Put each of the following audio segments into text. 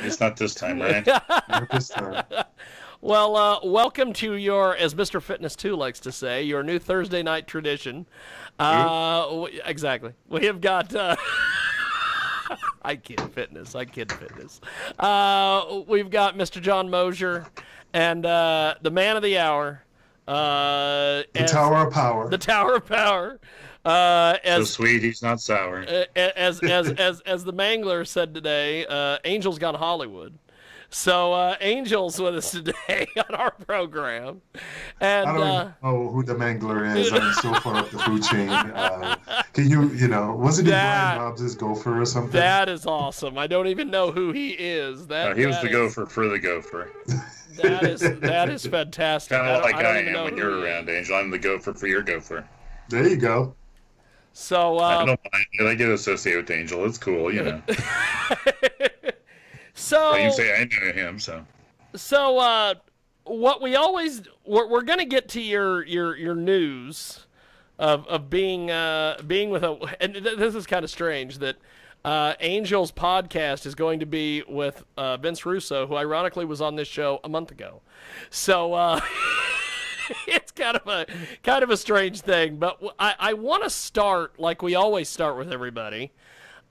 It's not this time, right? Not this time. Well, welcome to your, as Mr. Fitness 2 likes to say, your new Thursday night tradition. Exactly. We have got... I kid fitness. We've got Mr. John Mosier and the man of the hour. The Tower of Power. The Tower of Power. So sweet, he's not sour. As the Mangler said today, Angel's Gone Hollywood. So Angel's with us today on our program, and I don't know who the Mangler is. I'm so far up the food chain. Can wasn't he Brian Dobbs' gopher or something? That is awesome. I don't even know who he is. He was the gopher for the gopher. That is fantastic. Kind of like I am when you're around, Angel. I'm the gopher for your gopher. There you go. So I don't mind. I get associated with Angel. It's cool, you know. So you say I know him, so. So what we're going to get to your news of being with a, and this is kind of strange that Angel's podcast is going to be with Vince Russo, who ironically was on this show a month ago. So it's kind of a strange thing, but I want to start like we always start with everybody.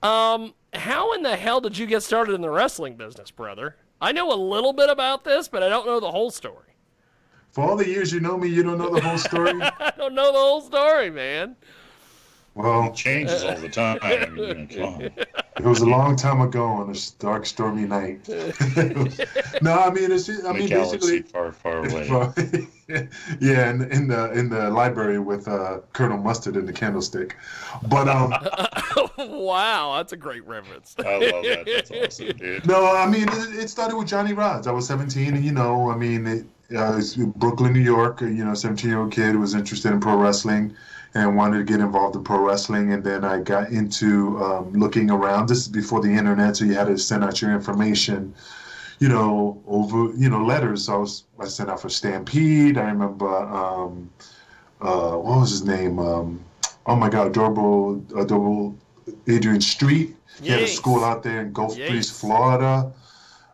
How in the hell did you get started in the wrestling business, brother? I know a little bit about this, but I don't know the whole story. For all the years you know me, you don't know the whole story? I don't know the whole story, man. Well, it changes all the time. It was a long time ago on a dark, stormy night. No, I mean, basically far, far away. Yeah, in the library with Colonel Mustard and the candlestick. But wow, that's a great reference. I love that. That's awesome, dude. No, I mean, it started with Johnny Rods. I was 17, and I was in Brooklyn, New York. 17-year-old kid was interested in pro wrestling and wanted to get involved in pro wrestling. And then I got into looking around. This is before the internet, so you had to send out your information, over, letters. So I sent out for Stampede. I remember, what was his name? Oh my God, Adorable Adrian Street. He had a school out there in Gulf Breeze, Florida.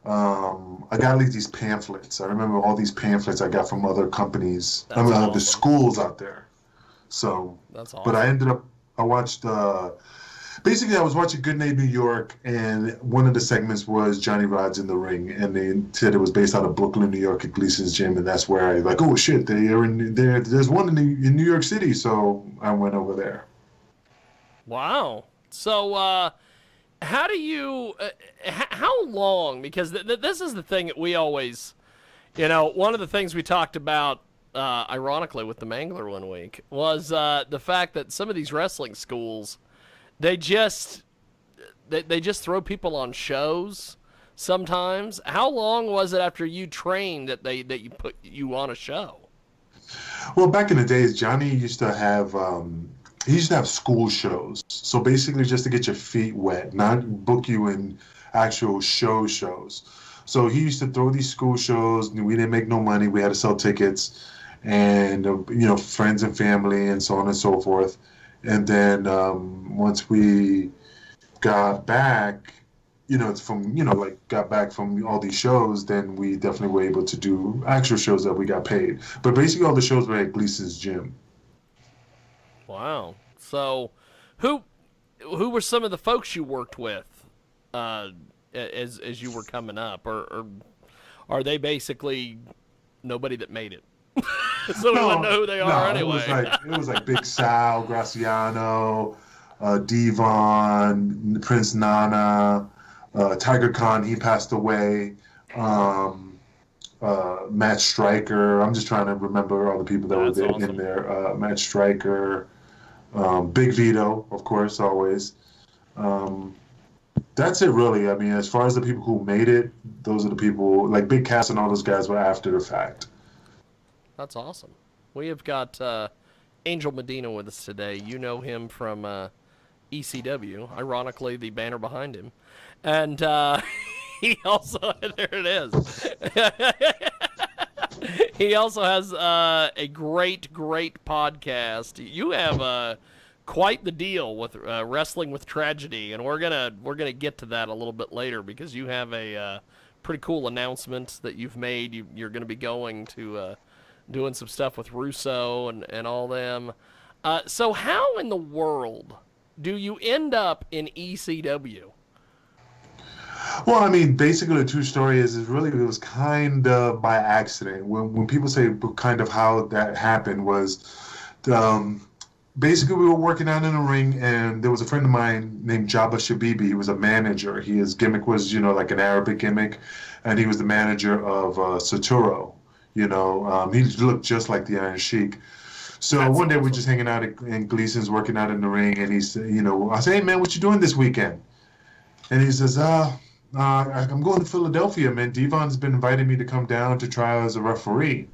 I got these pamphlets. I remember all these pamphlets I got from other companies. The schools out there. So, that's awesome. But I watched, basically I was watching Good Night New York, and one of the segments was Johnny Rods in the ring, and they said it was based out of Brooklyn, New York at Gleason's Gym, and that's where I oh shit, there's one in New York City, so I went over there. Wow. So, how do you, how long, because this is the thing that we always, one of the things we talked about, ironically with the Mangler one week, was the fact that some of these wrestling schools, they just throw people on shows sometimes. How long was it after you trained that you put you on a show? Well, back in the days, Johnny used to have school shows. So basically just to get your feet wet, not book you in actual shows. So he used to throw these school shows. We didn't make no money. We had to sell tickets and, friends and family and so on and so forth. And then once we got back, got back from all these shows, then we definitely were able to do actual shows that we got paid. But basically all the shows were at Gleason's Gym. Wow. So who were some of the folks you worked with as you were coming up? Or are they basically nobody that made it? So we wouldn't know who they are anyway. It was like Big Sal, Graciano, Devon, Prince Nana, Tiger Khan, he passed away, Matt Stryker. I'm just trying to remember all the people that were there, awesome. In there. Matt Stryker, Big Vito, of course, always. That's it, really. I mean, as far as the people who made it, those are the people, like Big Cass and all those guys were after the fact. That's awesome. We have got Angel Medina with us today. You know him from ECW, ironically, the banner behind him. And he also, there it is. He also has a great podcast. You have quite the deal with wrestling with tragedy, and we're gonna get to that a little bit later because you have a pretty cool announcement that you've made. You're gonna be going to doing some stuff with Russo and all them. So how in the world do you end up in ECW? Well, I mean, basically the true story is really it was kind of by accident. When people say kind of how that happened was, um, basically we were working out in the ring, and there was a friend of mine named Jabba Shabibi. He was a manager. His gimmick was, like an Arabic gimmick, and he was the manager of Saturo. He looked just like the Iron Sheik. So That's one day we're awesome. just hanging out, and Gleason's working out in the ring, and he's, I say, hey man, what you doing this weekend? And he says, I'm going to Philadelphia, man. Devon's been inviting me to come down to try out as a referee.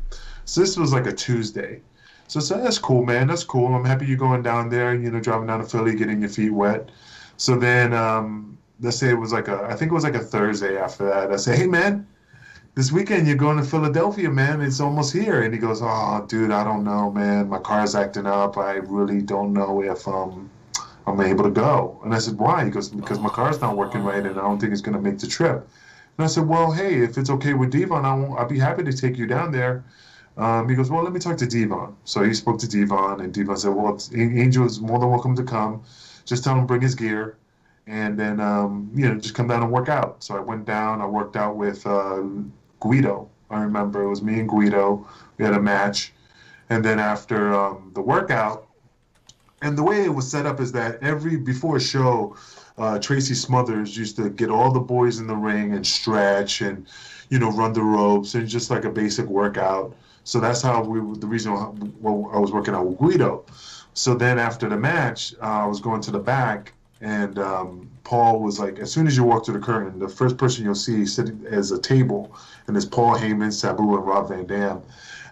So this was like a Tuesday. So I said, that's cool, man. That's cool. I'm happy you're going down there, driving down to Philly, getting your feet wet. So then, let's say it was I think it was like a Thursday after that. I said, hey, man, this weekend you're going to Philadelphia, man. It's almost here. And he goes, oh, dude, I don't know, man. My car's acting up. I really don't know if I'm able to go. And I said, why? He goes, because my car's not working right and I don't think it's going to make the trip. And I said, well, hey, if it's okay with Devon, I'll be happy to take you down there. He goes, well, let me talk to Devon. So he spoke to Devon, and Devon said, well, Angel is more than welcome to come. Just tell him to bring his gear, and then, just come down and work out. So I went down. I worked out with Guido. I remember it was me and Guido. We had a match. And then after the workout, and the way it was set up is that before a show, Tracy Smothers used to get all the boys in the ring and stretch and, run the ropes and just like a basic workout. So that's how the reason I was working out with Guido. So then after the match, I was going to the back, and Paul was like, as soon as you walk through the curtain, the first person you'll see sitting as a table, and it's Paul Heyman, Sabu, and Rob Van Dam.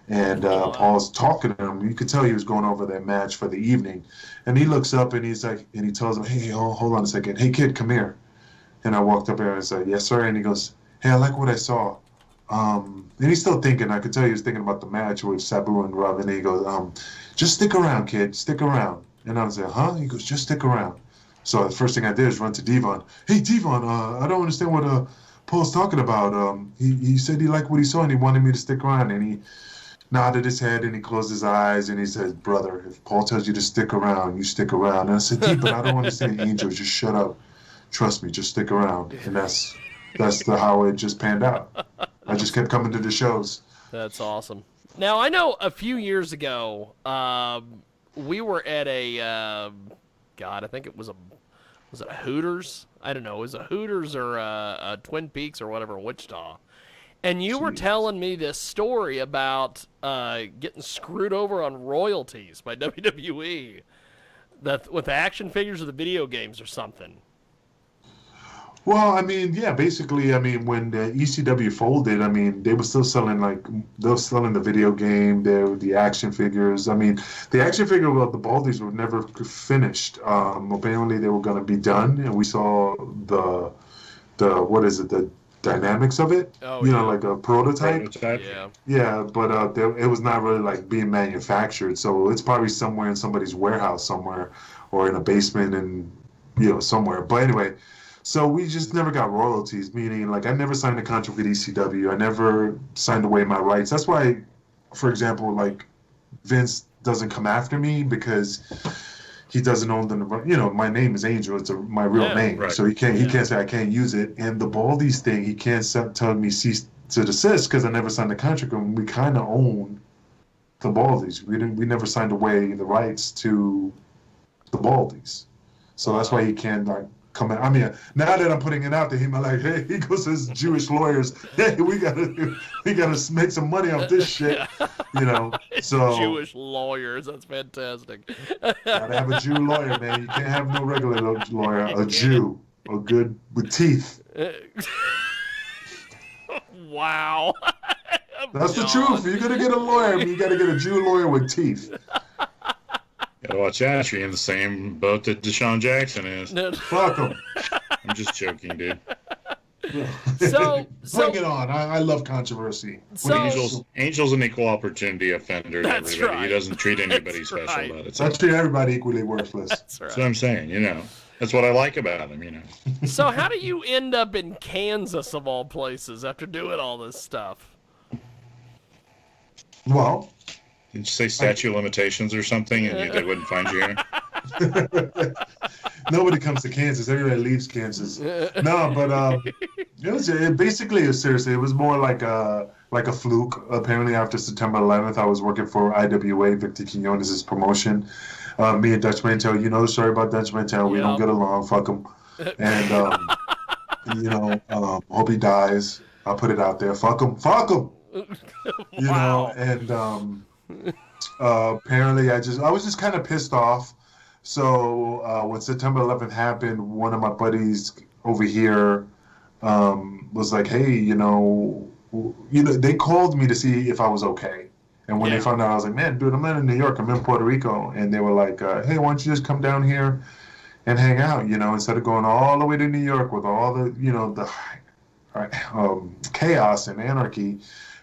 And Paul's talking to him. You could tell he was going over their match for the evening. And he looks up and he's like, and he tells him, hey, hold on a second. Hey, kid, come here. And I walked up there and I said, yes, sir. And he goes, hey, I like what I saw. And he's still thinking. I could tell he was thinking about the match with Sabu and Rob. And he goes, just stick around, kid. Stick around. And I was like, huh? He goes, just stick around. So the first thing I did is run to Devon. Hey, Devon, I don't understand what Paul's talking about. He said he liked what he saw and he wanted me to stick around. And he nodded his head and he closed his eyes and he said, brother, if Paul tells you to stick around, you stick around. And I said, but I don't understand, Angel. Just shut up. Trust me, just stick around. And that's how it just panned out. I just kept coming to the shows. That's awesome. Now, I know a few years ago, we were at a, I think it was it a Hooters? I don't know. It was a Hooters or a Twin Peaks or whatever in Wichita. And you were telling me this story about getting screwed over on royalties by WWE with action figures of the video games or something. Well, I mean, yeah, basically, I mean, when the ECW folded, I mean, they were still selling the video game, the action figures. I mean, the action figure of the Baldies were never finished. Apparently, they were going to be done, and we saw the dynamics of it. Oh, yeah. Like a prototype. Yeah. Yeah, but it was not really like being manufactured, so it's probably somewhere in somebody's warehouse somewhere, or in a basement and somewhere. But anyway. So we just never got royalties, meaning like I never signed a contract with ECW. I never signed away my rights. That's why, for example, like Vince doesn't come after me because he doesn't own the, my name is Angel. It's my real name. Right. So he can't say I can't use it. And the Baldies thing, he can't tell me cease to desist because I never signed the contract. And we kind of own the Baldies. We never signed away the rights to the Baldies. So that's why he can't coming. I mean, now that I'm putting it out to him, I'm like, hey, he goes to his Jewish lawyers. Hey, we gotta make some money off this shit, So Jewish lawyers, that's fantastic. Gotta have a Jew lawyer, man. You can't have no regular lawyer. A Jew, a good with teeth. Wow. That's the truth. If you're gonna get a lawyer, you gotta get a Jew lawyer with teeth. Gotta watch out, you're in the same boat that Deshaun Jackson is. Fuck him. I'm just joking, dude. So Bring it on. I love controversy. So Angel's an equal opportunity offender to That's everybody. right. He doesn't treat anybody That's special right. about it. I treat everybody equally worthless. That's That's right. what I'm saying, you know. That's what I like about him, you know. So how do you end up in Kansas of all places after doing all this stuff? Well, Did you say statute of limitations or something and they wouldn't find you here? nobody comes to Kansas. Everybody leaves Kansas. No, but seriously, it was more like a fluke. Apparently, after September 11th, I was working for IWA, Victor Quinones' promotion. Me and Dutch Mantel, you know the story about Dutch Mantel. We don't Yep. get along. Fuck him. And hope he dies. I'll put it out there. Fuck him. Fuck him. You Wow. know, and apparently I was just kind of pissed off. So when September 11th happened, one of my buddies over here was like, "Hey, they called me to see if I was okay." And when Yeah. they found out, I was like, "Man, dude, I'm not in New York. I'm in Puerto Rico." And they were like, "Hey, why don't you just come down here and hang out? Instead of going all the way to New York with all the chaos and anarchy."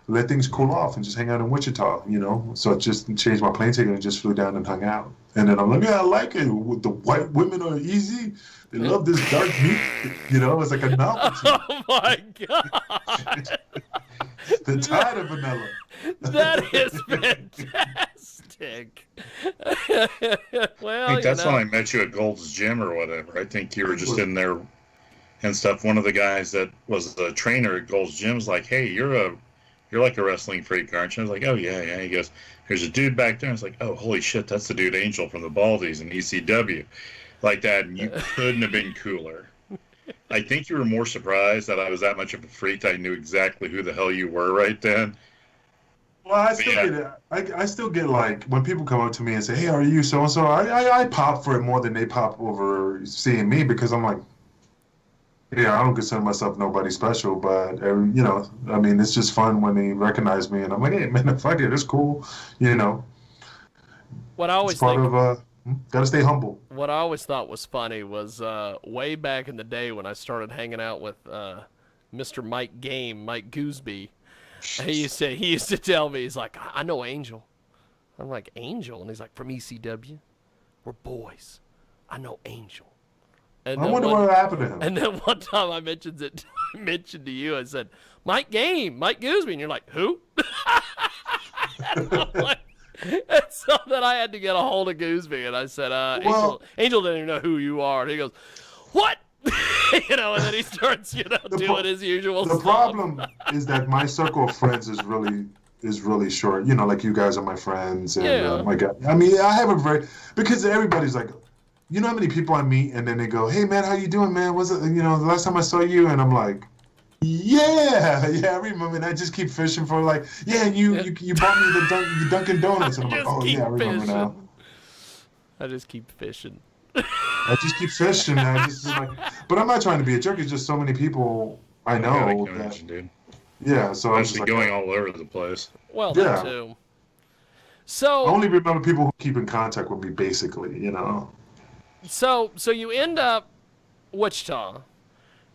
Let things cool off and just hang out in Wichita, So I just changed my plane ticket and just flew down and hung out. And then I'm like, yeah, I like it. The white women are easy. They love this dark meat. It's like a novelty. Oh my god. They're tired of vanilla. That is fantastic. Well, I think that's when I met you at Gold's Gym or whatever. I think you were just in there and stuff. One of the guys that was the trainer at Gold's Gym was like, "Hey, you're like a wrestling freak, aren't you?" I was like, "Oh, yeah." He goes, "There's a dude back there." I was like, "Oh, holy shit, that's the dude Angel from the Baldies in ECW." Like that, and you couldn't have been cooler. I think you were more surprised that I was that much of a freak that I knew exactly who the hell you were right then. Well, I still get it. I still get like when people come up to me and say, "Hey, are you so and so?" I pop for it more than they pop over seeing me because I'm like, yeah, I don't consider myself nobody special, but it's just fun when they recognize me, and I'm like, hey, man, fuck it, it's cool, What I always It's part think, of gotta stay humble. what I always thought was funny was way back in the day when I started hanging out with Mr. Mike Gooseby. He used to tell me, he's like, I know Angel. I'm like, Angel? And he's like, from ECW. We're boys. I know Angel. And I then wonder what happened to him. And then one time I mentioned to you, I said, Mike Gooseby. And you're like, who? And so then I had to get a hold of Gooseby, and I said, Angel didn't even know who you are. And he goes, what? And then he starts, doing his usual The stuff. problem is that my circle of friends is really short. Like you guys are my friends, and my God, I mean, I have because everybody's like, you know how many people I meet, and then they go, "Hey man, how you doing, man? Was it the last time I saw you?" And I'm like, "Yeah, I remember." And I just keep fishing for like, "Yeah, you bought me the Dunkin' Donuts," and I'm like, "Oh yeah, I remember now." I just keep fishing. I just keep fishing. But I'm not trying to be a jerk. It's just so many people I know. I can imagine, dude. Yeah, so I'm Especially just going all over the place. Well, Yeah. that too. So I only remember people who keep in contact with me, basically. So you end up Wichita,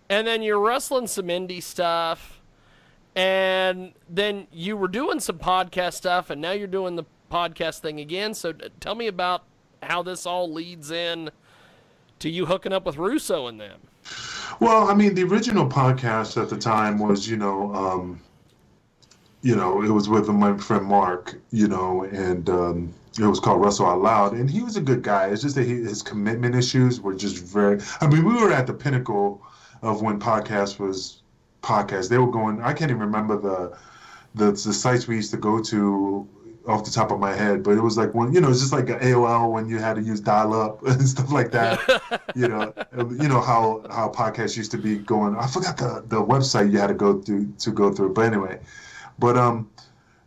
and then you're wrestling some indie stuff, and then you were doing some podcast stuff, and now you're doing the podcast thing again. So tell me about how this all leads in to you hooking up with Russo and them. Well, I mean, the original podcast at the time was, it was with my friend Mark, and it was called Wrestle Out Loud, and he was a good guy. It's just that his commitment issues were just very. I mean, we were at the pinnacle of when podcast was podcast. They were going. I can't even remember the sites we used to go to off the top of my head, but it was like when it's just like AOL when you had to use dial-up and stuff like that. How podcasts used to be going. I forgot the website you had to go through. But anyway,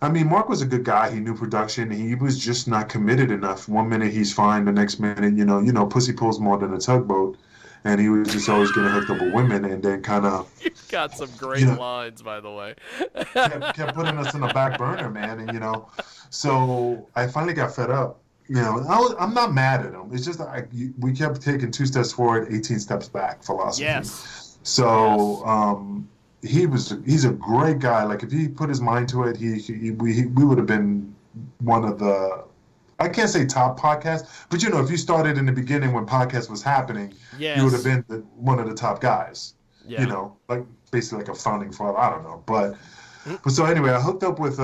I mean, Mark was a good guy. He knew production. He was just not committed enough. One minute he's fine, the next minute, pussy pulls more than a tugboat, and he was just always getting hooked up with women, and then kind of. You've got some great lines, by the way. kept putting us in the back burner, man, and so I finally got fed up. I'm not mad at him. It's just we kept taking 2 steps forward, 18 steps back philosophy. Yes. So Yes. he's a great guy. Like if he put his mind to it, we would have been one of the, I can't say top podcasts, but if you started in the beginning when podcast was happening, you would have Yes. been one of the top guys. Yeah. Like basically like a founding father. I don't know, but Mm. so anyway, I hooked up with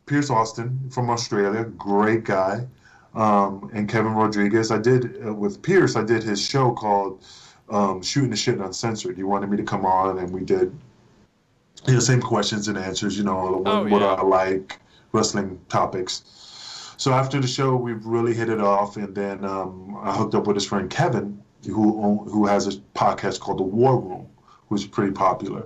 Pierce Austin from Australia, great guy, and Kevin Rodriguez. I did with Pierce. I did his show called Shooting the Shit Uncensored. He wanted me to come on, and we did same questions and answers. Oh What yeah. I like, wrestling topics. So after the show, we really hit it off, and then I hooked up with his friend Kevin, who has a podcast called The War Room, who's pretty popular.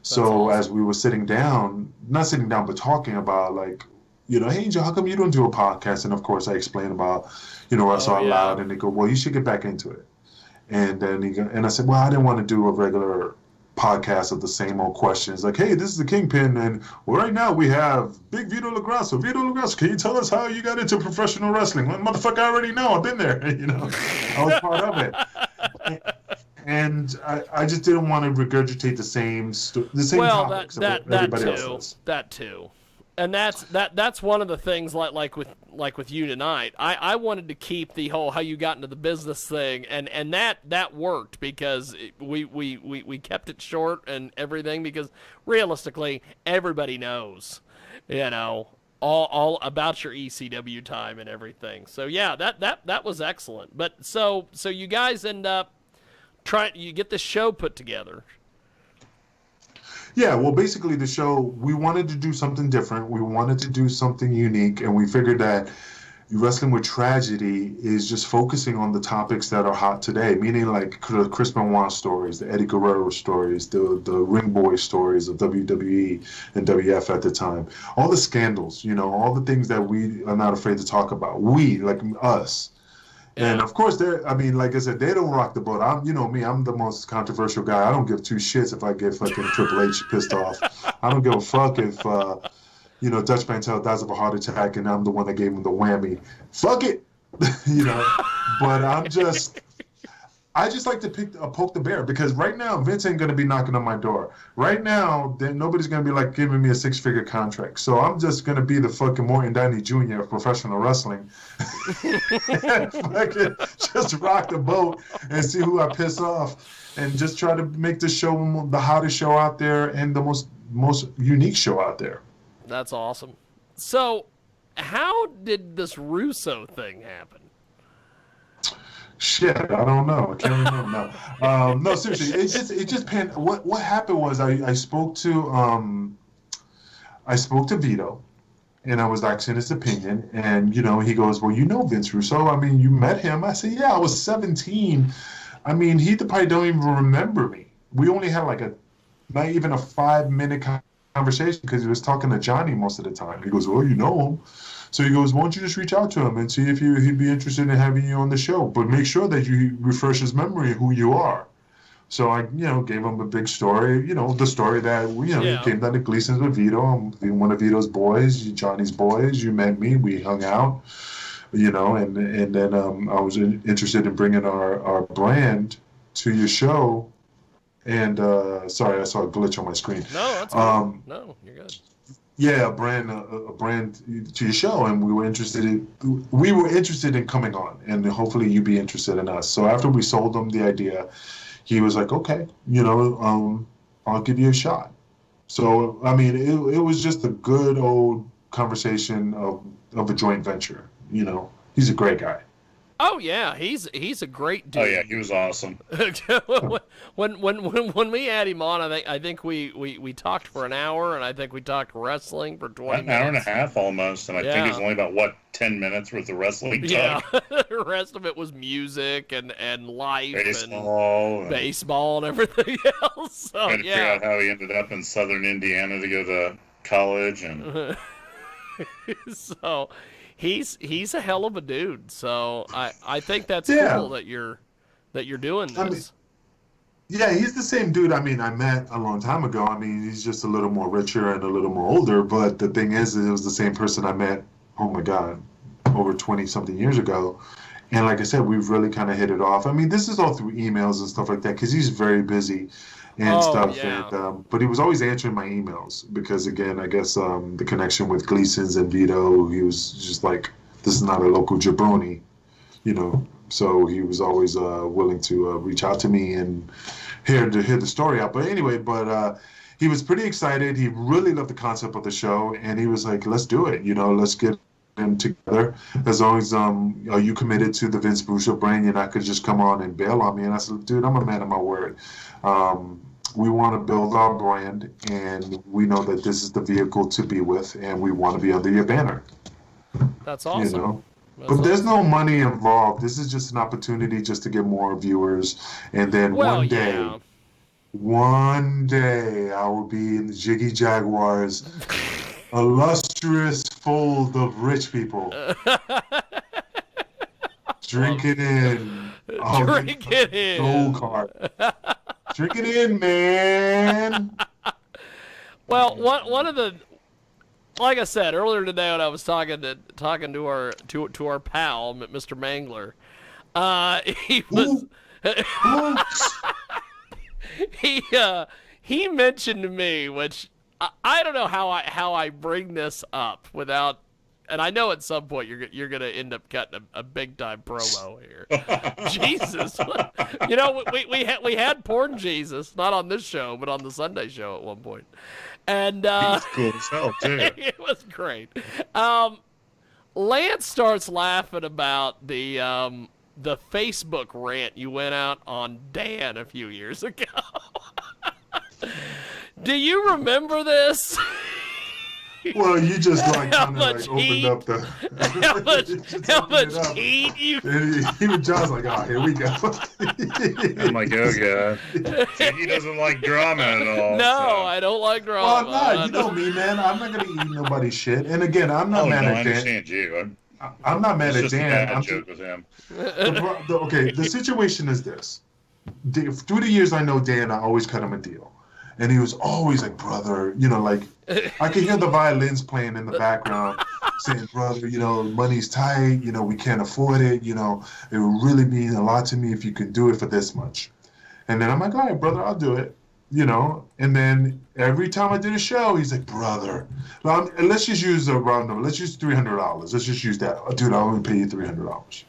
That's So as awesome. we were sitting down, not sitting down, but talking about like, hey, Angel, how come you don't do a podcast? And of course, I explained about, Wrestle Oh Out yeah. Loud, and they go, well, you should get back into it. And then and I said, well, I didn't want to do a regular podcast of the same old questions. Like, hey, this is the Kingpin, and right now we have Big Vito LaGrasso. Vito LaGrasso, can you tell us how you got into professional wrestling? Well, motherfucker, I already know. I've been there. I was part of it. And I just didn't want to regurgitate the same Well, topics that everybody else does. that too, and that's one of the things like with you tonight. I wanted to keep the whole how you got into the business thing, and that worked because we kept it short and everything because realistically everybody knows, all about your ECW time and everything. So yeah, that was excellent. But so you guys end up you get this show put together. Yeah, well, basically, the show, we wanted to do something different. We wanted to do something unique, and we figured that Wrestling with Tragedy is just focusing on the topics that are hot today, meaning like the Chris Benoit stories, the Eddie Guerrero stories, the Ring Boy stories of WWE and WF at the time, all the scandals, all the things that we are not afraid to talk about. We, like us. And Yeah. of course, I mean, like I said, they don't rock the boat. Me, I'm the most controversial guy. I don't give two shits if I get fucking Triple H pissed off. I don't give a fuck if, Dutch Mantel dies of a heart attack and I'm the one that gave him the whammy. Fuck it, you know. But I just like to poke the bear because right now Vince ain't gonna be knocking on my door. Right now, nobody's gonna be like giving me a 6-figure contract. So I'm just gonna be the fucking Morton Downey Jr. of professional wrestling. And fucking just rock the boat and see who I piss off, and just try to make the show the hottest show out there and the most unique show out there. That's awesome. So, how did this Russo thing happen? Shit, I don't know. I can't remember now. No, seriously, it just what happened was I spoke to Vito, and I was asking his opinion, and he goes, well, Vince Russo. I mean, you met him. I said, yeah, I was 17. I mean, he probably don't even remember me. We only had like not even a 5-minute conversation because he was talking to Johnny most of the time. He goes, well, you know him. So he goes, why don't you just reach out to him and see if he'd be interested in having you on the show, but make sure that you refresh his memory of who you are. So I, gave him a big story, the story that, he Yeah. came down to Gleason's with Vito. I'm one of Vito's boys, Johnny's boys. You met me, we hung out, and then I was interested in bringing our brand to your show. And sorry, I saw a glitch on my screen. No, that's good. No, you're good. Yeah, a brand to your show, and we were interested in coming on, and hopefully you'd be interested in us. So after we sold him the idea, he was like, okay, I'll give you a shot. So I mean, it was just a good old conversation of a joint venture. He's a great guy. Oh yeah, he's a great dude. Oh yeah, he was awesome. when we had him on, I think we talked for an hour, and I think we talked wrestling for 20 An hour and a minutes. half almost, and I think it's only about 10 minutes worth of wrestling Yeah, talk. the rest of it was music and life Baseball. and baseball and everything else. So Trying to figure out how he ended up in southern Indiana to go to college, and so he's a hell of a dude. So I think that's Yeah. cool that you're doing this. I mean, yeah, he's the same dude. I mean, I met a long time ago. I mean, he's just a little more richer and a little more older. But the thing is, it was the same person I met, oh my God, over 20 something years ago. And like I said, we've really kind of hit it off. I mean, this is all through emails and stuff like that because he's very busy and stuff. Yeah. And but he was always answering my emails because, again, I guess the connection with Gleason's and Vito, he was just like, this is not a local jabroni, you know. So he was always willing to reach out to me and hear the story out. But anyway, he was pretty excited. He really loved the concept of the show, and he was like, let's do it. You know, let's get them together. As long as are you committed to the Vince Russo brand, you're not gonna just come on and bail on me. And I said, dude, I'm a man of my word. We want to build our brand, and we know that this is the vehicle to be with, and we want to be under your banner. That's awesome. You know? But there's no money involved. This is just an opportunity just to get more viewers. And then one day, I will be in the Jiggy Jaguar's illustrious fold of rich people. Drinking in. Go-kart. Drink it in, man. Well, one of the, like I said earlier today when I was talking to our pal, Mr. Mangler, he was he mentioned to me, which I don't know how I bring this up without, and I know at some point you're gonna end up cutting a big time promo here. Jesus, you know, we had porn Jesus, not on this show but on the Sunday show at one point, and he was cool as hell too. It was great. Lance starts laughing about the Facebook rant you went out on Dan a few years ago. Do you remember this? Well, you just like kind of like opened up the. how much heat you? Even John's like, oh, here we go. I'm like, oh god, he doesn't like drama at all. No, so. I don't like drama. Well, I'm not. You know me, man. I'm not gonna eat nobody's shit. And again, I'm not mad at Dan. I understand you. I'm not mad at Dan. I'm joke with him. Okay, the situation is this. Through the years I know Dan, I always cut him a deal. And he was always like, brother, you know, like, I could hear the violins playing in the background saying, brother, you know, money's tight, you know, we can't afford it, you know, it would really mean a lot to me if you could do it for this much. And then I'm like, all right, brother, I'll do it, you know. And then every time I did a show, he's like, brother, let's just use a round number. Let's use $300. Let's just use that. Dude, I'll only pay you $300.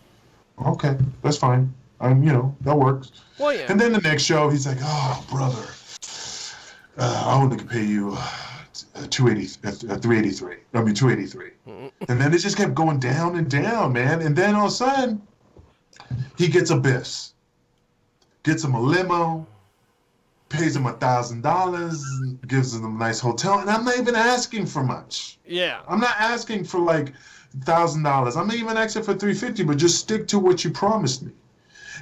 Okay, that's fine. You know, that works. Well, yeah. And then the next show, he's like, oh, brother. I only can pay you $383. I mean, $283. And then it just kept going down and down, man. And then all of a sudden, he gets Abyss, gets him a limo, pays him $1,000, gives him a nice hotel, and I'm not even asking for much. Yeah. I'm not asking for like $1,000. I'm not even asking for $350, but just stick to what you promised me.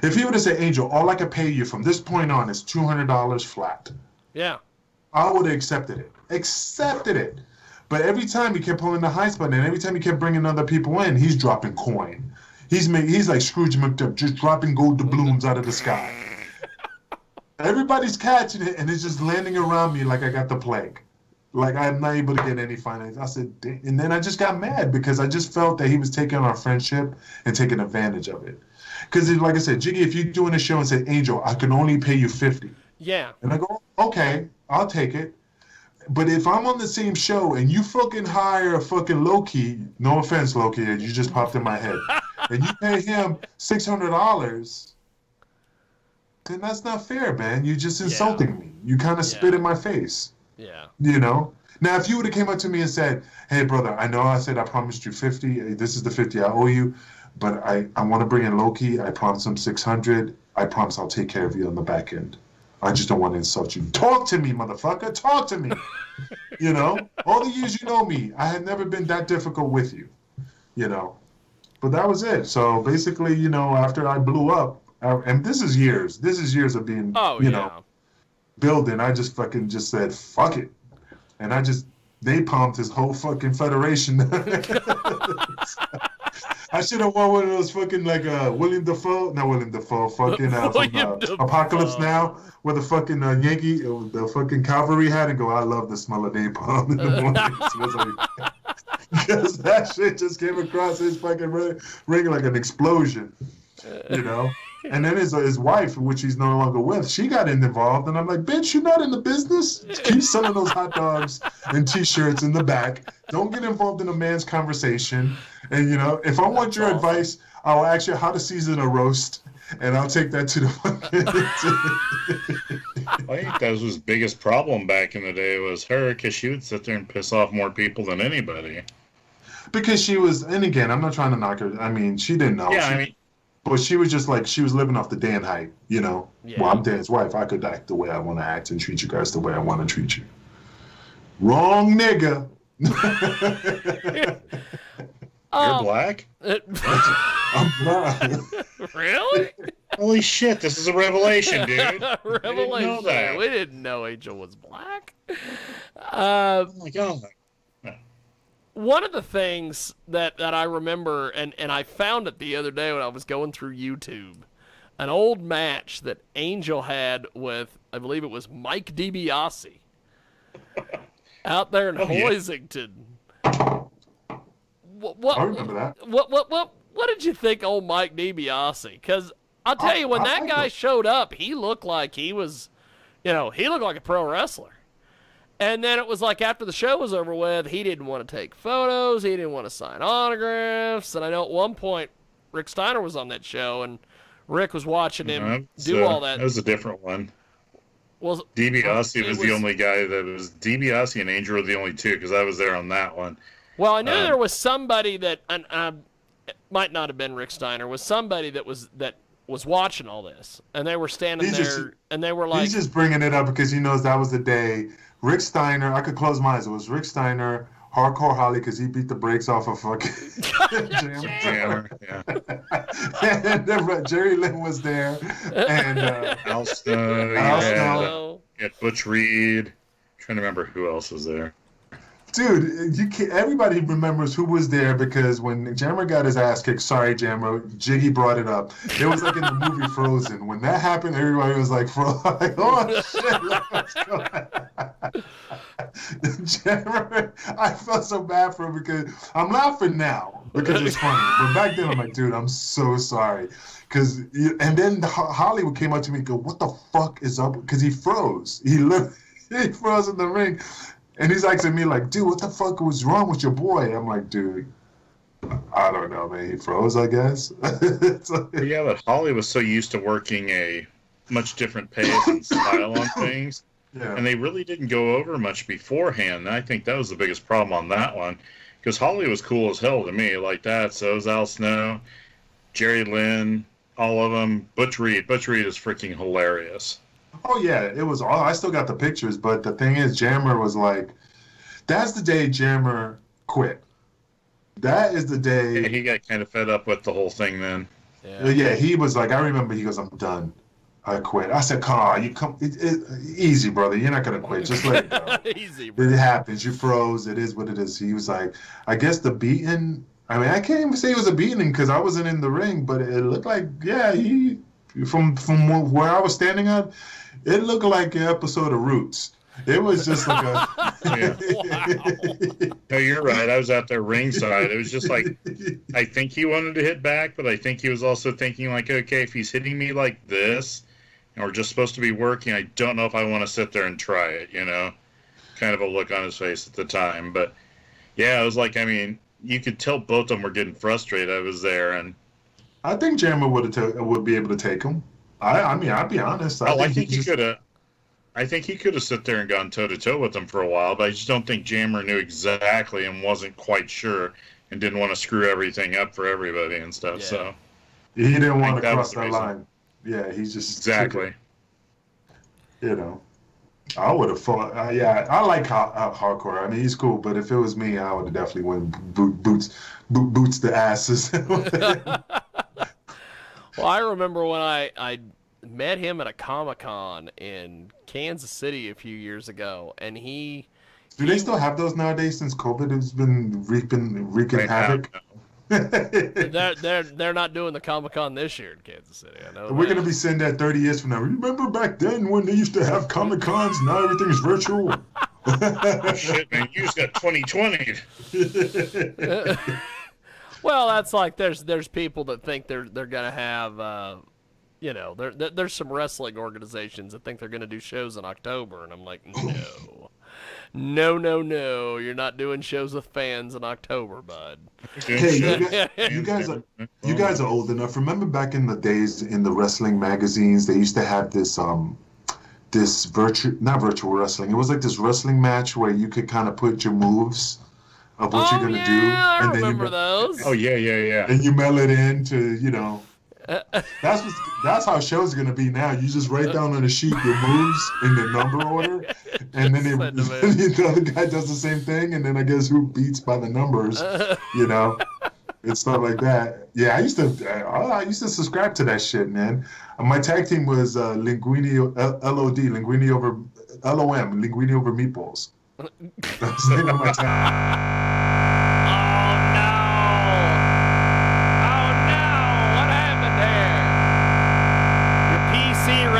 If he would have said, Angel, all I can pay you from this point on is $200 flat. Yeah. I would have accepted it. But every time he kept pulling the heist button, and every time he kept bringing other people in, he's dropping coin. He's like Scrooge McDuck, just dropping gold doubloons out of the sky. Everybody's catching it, and it's just landing around me like I got the plague. Like I'm not able to get any finance. I said, and then I just got mad because I just felt that he was taking our friendship and taking advantage of it. Because like I said, Jiggy, if you're doing a show and say, Angel, I can only pay you $50. Yeah. And I go, okay, I'll take it. But if I'm on the same show and you fucking hire a fucking Loki, no offense, Loki, you just popped in my head, and you pay him $600, then that's not fair, man. You're just insulting me. You kind of spit in my face. Yeah. You know? Now, if you would have came up to me and said, hey, brother, I know I said I promised you 50. This is the 50 I owe you. But I want to bring in Loki. I promised him 600. I promise I'll take care of you on the back end. I just don't want to insult you. Talk to me, motherfucker. Talk to me. You know? All the years you know me, I had never been that difficult with you. You know? But that was it. So basically, you know, after I blew up, and this is years. This is years of being, you know, building. I just fucking just said, fuck it. And I just, they pumped his whole fucking federation. I should have worn one of those fucking like William Dafoe, not William Dafoe, fucking from Apocalypse Now, where the fucking Yankee, the fucking cavalry had and go, I love the smell of napalm in the morning. So because that shit just came across his fucking ring like an explosion, you know. And then his wife, which he's no longer with, she got involved, and I'm like, bitch, you're not in the business. Keep selling those hot dogs and T-shirts in the back. Don't get involved in a man's conversation. And you know, if I want your advice, I'll ask you how to season a roast, and I'll take that to the fucking. I think that was his biggest problem back in the day was her, because she would sit there and piss off more people than anybody. Because she was, and again, I'm not trying to knock her. I mean, she didn't know. Yeah, I mean. But she was just like, she was living off the Dan hype, you know? Yeah. Well, I'm Dan's wife. I could act the way I want to act and treat you guys the way I want to treat you. Wrong nigga. You're black? I'm black. Really? Holy shit, this is a revelation, dude. Revelation. We didn't know Angel was black. Oh my God. One of the things that I remember, and I found it the other day when I was going through YouTube, an old match that Angel had with, I believe it was Mike DiBiase, out there in Hoisington. I remember that. What did you think, old Mike DiBiase? Because I'll tell you, when that guy showed up, he looked like he was, he looked like a pro wrestler. And then it was like after the show was over with, he didn't want to take photos. He didn't want to sign autographs. And I know at one point, Rick Steiner was on that show, and Rick was watching him do all that. That was a different one. Well, DiBiase was the only guy that was... DiBiase and Angel were the only two, because I was there on that one. Well, I knew there was somebody that... it might not have been Rick Steiner. Was somebody that was watching all this. And they were standing there, and they were like... He's just bringing it up because he knows that was the day... Rick Steiner, I could close my eyes. It was Rick Steiner, Hardcore Holly, because he beat the brakes off of fucking Jammer. Yeah. And Jerry Lynn was there, and Al Snow. Yeah, Butch Reed. I'm trying to remember who else was there. Dude, everybody remembers who was there because when Jammer got his ass kicked, sorry Jammer, Jiggy brought it up. It was like in the movie Frozen. When that happened, everybody was like, oh shit, what's going on? Jammer, I felt so bad for him because I'm laughing now because it's funny. But back then I'm like, dude, I'm so sorry. And then Hollywood came up to me and go, what the fuck is up? Because he froze. He froze in the ring. And he's asking me like, dude, what the fuck was wrong with your boy? I'm like, dude, I don't know, man. He froze, I guess. Yeah, but Holly was so used to working a much different pace and style on things. Yeah. And they really didn't go over much beforehand. And I think that was the biggest problem on that one. Because Holly was cool as hell to me like that. So was Al Snow, Jerry Lynn, all of them. Butch Reed. Butch Reed is freaking hilarious. Oh, yeah, it was all. I still got the pictures, but the thing is, Jammer was like, that's the day Jammer quit. That is the day. Yeah, he got kind of fed up with the whole thing then. Yeah, he was like, I remember he goes, I'm done. I quit. I said, come on, easy, brother. You're not going to quit. Just let it go. Easy, bro. It happens. You froze. It is what it is. He was like, I guess the beating, I mean, I can't even say it was a beating because I wasn't in the ring, but it looked like, yeah, he, from where I was standing at, it looked like an episode of Roots. It was just like a... Wow. No, you're right. I was out there ringside. It was just like, I think he wanted to hit back, but I think he was also thinking like, okay, if he's hitting me like this, and we're just supposed to be working, I don't know if I want to sit there and try it, Kind of a look on his face at the time. But, yeah, it was like, I mean, you could tell both of them were getting frustrated. I was there, and... I think Jammer would be able to take him. I mean, I'll be honest. I think he could have. I think he could have sit there and gone toe-to-toe with them for a while, but I just don't think Jammer knew exactly and wasn't quite sure and didn't want to screw everything up for everybody and stuff. Yeah. So he didn't want to cross that line. Yeah, he's just... Exactly. I would have fought. I like hardcore. I mean, he's cool, but if it was me, I would have definitely went boots the asses. Well, I remember when I met him at a Comic-Con in Kansas City a few years ago, and he... Do they still have those nowadays since COVID has been wreaking havoc? They're not doing the Comic-Con this year in Kansas City. I know we're going to be saying that 30 years from now. Remember back then when they used to have Comic-Cons? Now everything's virtual. Oh, shit, man, you just got 2020. Well, that's like there's people that think they're gonna have there's some wrestling organizations that think they're gonna do shows in October, and I'm like, no, no, no, no, you're not doing shows with fans in October, bud. Hey, you guys are old enough. Remember back in the days in the wrestling magazines, they used to have this not virtual wrestling. It was like this wrestling match where you could kind of put your moves of what you're gonna do, I and then remember those. Oh, yeah. and you mail it in to that's how shows are gonna be now. You just write down on a sheet your moves in the number order, and then the other guy does the same thing, and then I guess who beats by the numbers, It's stuff like that. Yeah, I used to subscribe to that shit, man. My tag team was Linguini LOD, Linguini over LOM, Linguini over Meatballs. That's the name of my tag.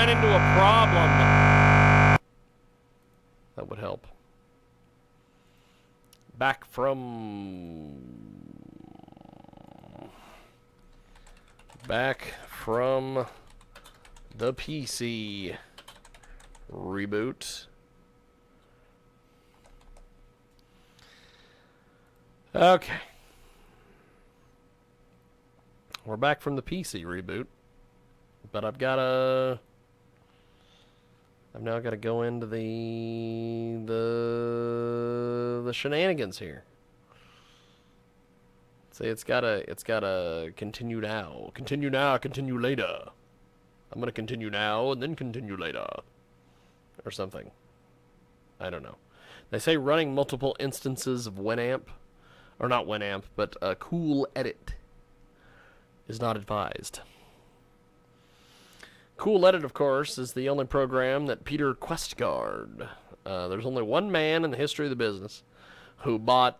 Into a problem. That would help. Back from the PC reboot. Okay. We're back from the PC reboot. But I've now got to go into the shenanigans here. See, it's gotta continue now. Continue now, continue later. I'm gonna continue now and then continue later. Or something. I don't know. They say running multiple instances of Winamp, or not Winamp, but Cool Edit is not advised. Cool Edit, of course, is the only program that Peter Questguard. There's only one man in the history of the business who bought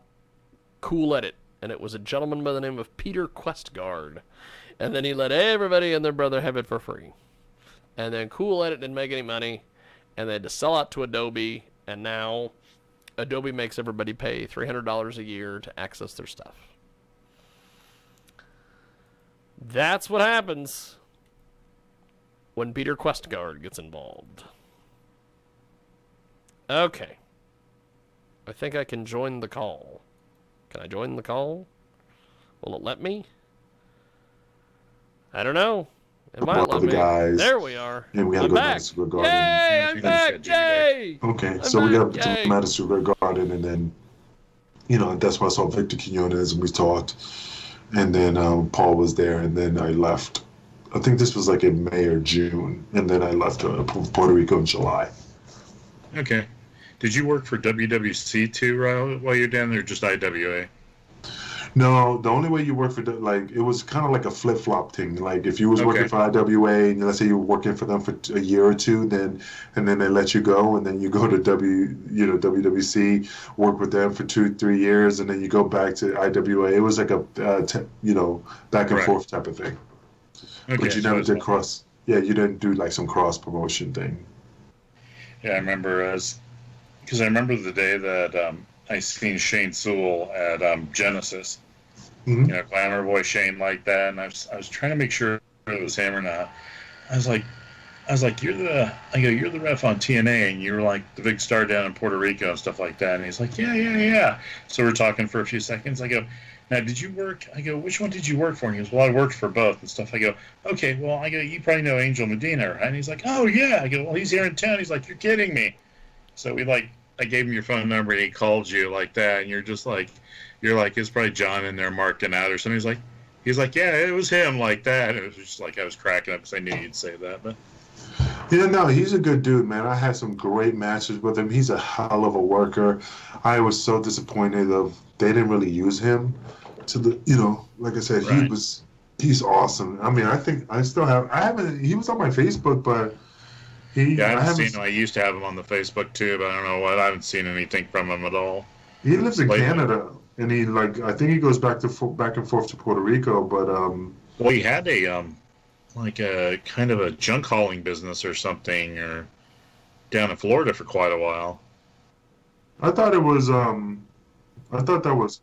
Cool Edit, and it was a gentleman by the name of Peter Questguard. And then he let everybody and their brother have it for free. And then Cool Edit didn't make any money, and they had to sell out to Adobe, and now Adobe makes everybody pay $300 a year to access their stuff. That's what happens when Peter Questguard gets involved. Okay. I think I can join the call. Can I join the call? Will it let me? I don't know. It might let me. Guys. There we are. And we I'm got back. Madison Garden. Yay, I'm back. Yay! Okay, so we got to Madison Garden, and then, that's why I saw Victor Quinones, and we talked. And then Paul was there, and then I left. I think this was like in May or June, and then I left Puerto Rico in July. Okay. Did you work for WWC too, while you're down there, or just IWA? No, the only way you work for, it was kind of like a flip-flop thing. Like, if you was working for IWA, and let's say you were working for them for a year or two, and then they let you go, and then you go to WWC, work with them for 2-3 years, and then you go back to IWA. It was like a, back and forth type of thing. Okay, but you never did cross. Yeah, you didn't do like some cross promotion thing. Yeah, I remember because I remember the day that I seen Shane Sewell at Genesis. Mm-hmm. Glamour Boy Shane like that, and I was trying to make sure it was him or not. I was like, you're the ref on TNA, and you're like the big star down in Puerto Rico and stuff like that. And he's like, yeah. So we're talking for a few seconds. I go, now, did you work? I go, which one did you work for? And he goes, well, I worked for both and stuff. I go, okay, well, you probably know Angel Medina, right? And he's like, oh, yeah. I go, well, he's here in town. He's like, you're kidding me. So I gave him your phone number, and he called you like that, and you're like, it's probably John in there marking out or something. He's like, yeah, it was him like that. And it was just like I was cracking up because I knew you'd say that. But yeah, no, he's a good dude, man. I had some great matches with him. He's a hell of a worker. I was so disappointed they didn't really use him to like I said, right. He's awesome. I mean, I think he was on my Facebook, but I haven't seen him. I used to have him on the Facebook too, but I don't know what. I haven't seen anything from him at all. He lives in Canada, and I think he goes back and forth to Puerto Rico, but well, he had a a kind of a junk hauling business or something, or down in Florida for quite a while. I thought it was I thought that was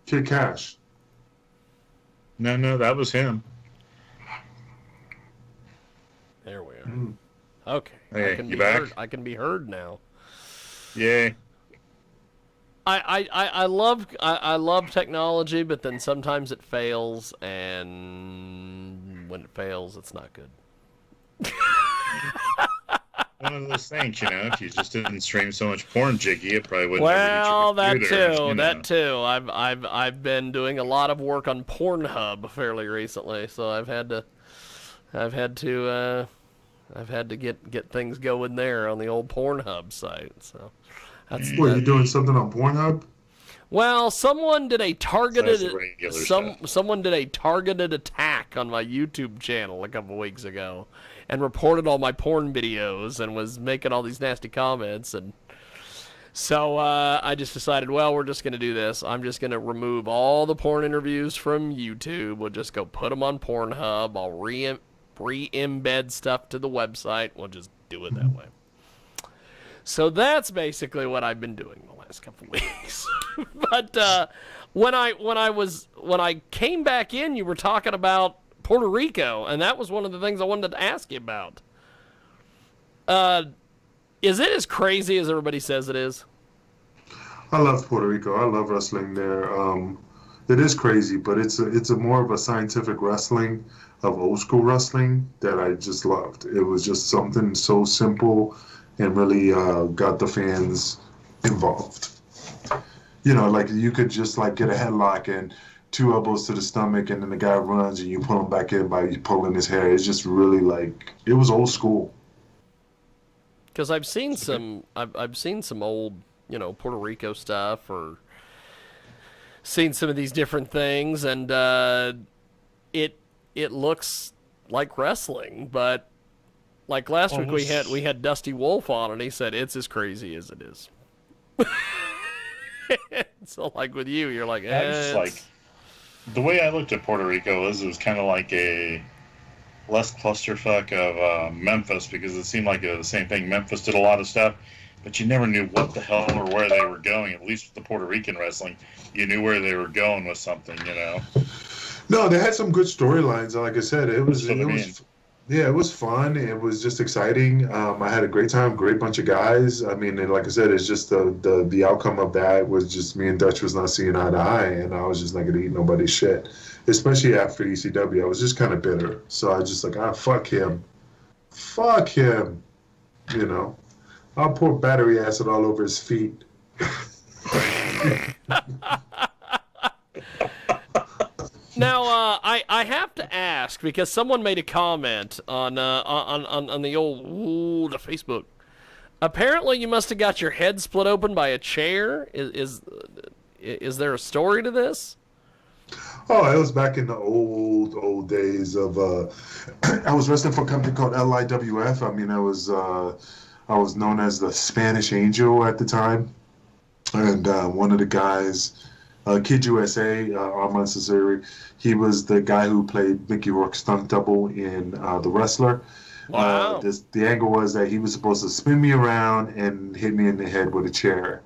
Kid Cash. No, that was him. There we are. Mm. Okay, I Hey, can you be back? heard. I can be heard now. Yay. I love technology, but then sometimes it fails, and when it fails, it's not good. One of those things, if you just didn't stream so much porn, Jiggy, it probably wouldn't ever hit Well, your that computer. too, that too. I've been doing a lot of work on Pornhub fairly recently, so I've had to get things going there on the old Pornhub site. So that's What, that. you doing something on Pornhub? Well, someone did a That's the regular stuff. someone did a targeted attack on my YouTube channel a couple weeks ago, and reported all my porn videos and was making all these nasty comments. And so I just decided, well, we're just gonna do this. I'm just gonna remove all the porn interviews from YouTube. We'll just go put them on Pornhub. I'll re-embed stuff to the website. We'll just do it that way. So that's basically what I've been doing the last couple weeks. But when I came back in, you were talking about Puerto Rico, and that was one of the things I wanted to ask you about. Is it as crazy as everybody says it is? I love Puerto Rico. I love wrestling there. It is crazy, but it's a more of a scientific wrestling of old school wrestling that I just loved. It was just something so simple and really got the fans involved. Like you could just like get a headlock and two elbows to the stomach, and then the guy runs and you pull him back in by pulling his hair. It's just really like it was old school. Because I've seen some old Puerto Rico stuff, or seen some of these different things, and it looks like wrestling, but like last week we had Dusty Wolf on, and he said it's as crazy as it is. So like with you, you're like, the way I looked at Puerto Rico is it was kind of like a less clusterfuck of Memphis, because it seemed like the same thing. Memphis did a lot of stuff, but you never knew what the hell or where they were going. At least with the Puerto Rican wrestling, you knew where they were going with something, No, they had some good storylines. Like I said, it was fun. It was just exciting. I had a great time, great bunch of guys. I mean, and like I said, it's just the outcome of that was just me and Dutch was not seeing eye to eye, and I was just not gonna eat nobody's shit, especially after ECW. I was just kind of bitter, so I was just like, fuck him, I'll pour battery acid all over his feet. Now, I have to ask, because someone made a comment on the old the Facebook. Apparently, you must have got your head split open by a chair. Is there a story to this? Oh, it was back in the old days of. I was wrestling for a company called LIWF. I mean, I was known as the Spanish Angel at the time, and one of the guys. Kid USA, Armand Cesare, he was the guy who played Mickey Rourke's stunt double in The Wrestler. Wow. The angle was that he was supposed to spin me around and hit me in the head with a chair.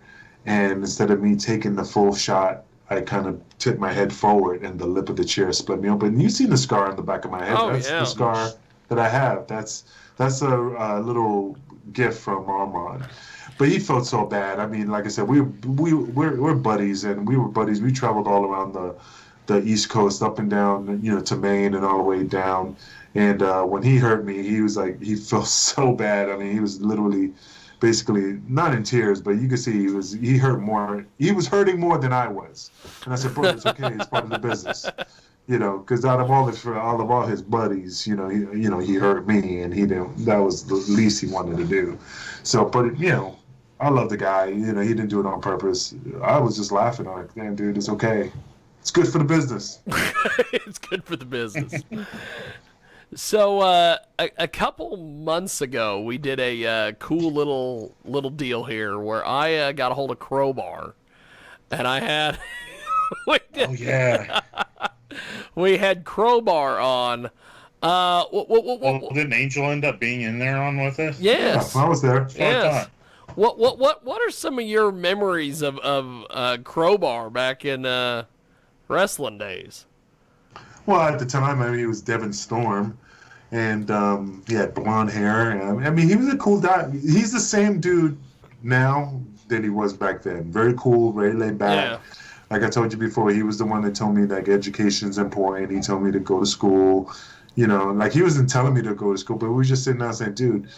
And instead of me taking the full shot, I kind of tipped my head forward and the lip of the chair split me open. You've seen the scar on the back of my head. That's the scar that I have. That's a little gift from Armand. But he felt so bad. I mean, like I said, we're buddies, and we were buddies. We traveled all around the East Coast, up and down, to Maine and all the way down. And when he hurt me, he was like, he felt so bad. I mean, he was literally, basically, not in tears, but you could see he hurt more. He was hurting more than I was. And I said, bro, it's okay. It's part of the business. Because out of all his buddies, he hurt me, and he didn't. That was the least he wanted to do. So, but I love the guy. He didn't do it on purpose. I was just laughing. I'm like, damn, dude, it's okay. It's good for the business. It's good for the business. So a couple months ago, we did a cool little deal here where I got a hold of Crowbar, and I had. Oh yeah. We had Crowbar on. Well, didn't Angel end up being in there on with us? Yes. Yeah, I was there. Yes. What are some of your memories of Crowbar back in wrestling days? Well, at the time, I mean, he was Devin Storm, and he had blonde hair. And, I mean, he was a cool guy. He's the same dude now that he was back then. Very cool, very laid back. Yeah. Like I told you before, he was the one that told me like education's important. He told me to go to school. You know, like he wasn't telling me to go to school, but we were just sitting down saying, dude,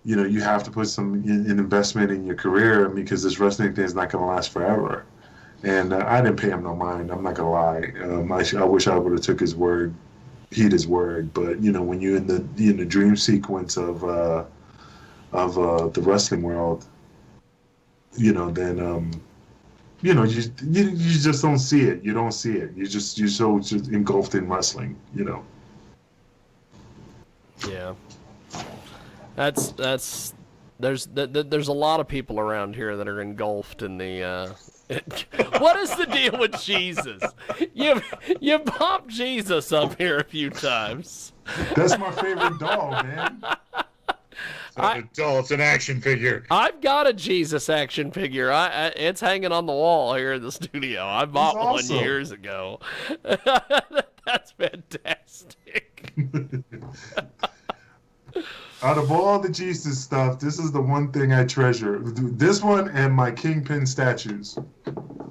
you know, you have to put some investment in your career because this wrestling thing is not going to last forever. And I didn't pay him no mind. I'm not gonna lie. I wish I would have took his word, heed his word. But you know, when you're in the dream sequence of the wrestling world, you know, then you know, you just don't see it. You don't see it. You're so just engulfed in wrestling. You know. Yeah. That's there's a lot of people around here that are engulfed in the. What is the deal with Jesus? You popped Jesus up here a few times. That's my favorite doll, man. It's an action figure. I've got a Jesus action figure. It's hanging on the wall here in the studio. I bought one years ago. That's fantastic. Out of all the Jesus stuff, this is the one thing I treasure. This one and my Kingpin statues.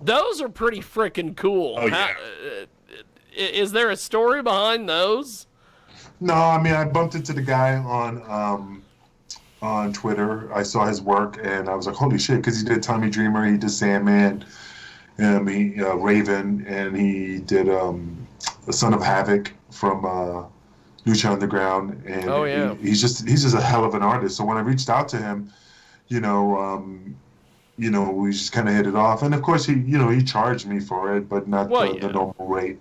Those are pretty freaking cool. Oh, yeah. Is there a story behind those? No, I mean I bumped into the guy on Twitter. I saw his work and I was like, holy shit, because he did Tommy Dreamer, he did Sandman, Raven, and he did Son of Havoc from Lucha Underground, and oh, yeah. he's just a hell of an artist. So when I reached out to him, you know, we just kind of hit it off, and of course he charged me for it, but not the normal rate.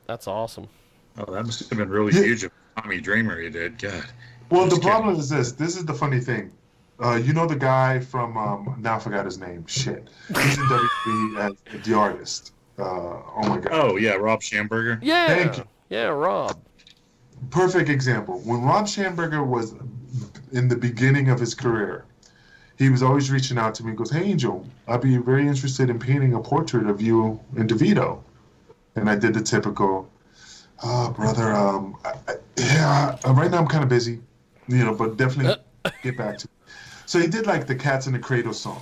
That's awesome. Oh, that must have been really huge. Tommy Dreamer, he did. God. Well, the problem is this. This is the funny thing. You know the guy from now I forgot his name. Shit, he's in WWE as the artist. Oh my god. Oh yeah, Rob Schamberger. Yeah. Thank you. Yeah, Rob. Perfect example. When Rob Schamberger was in the beginning of his career, he was always reaching out to me. He goes, "Hey, Angel, I'd be very interested in painting a portrait of you and DeVito." And I did the typical, brother, right now I'm kind of busy, you know, but definitely get back to it. So he did like the Cats in the Cradle song.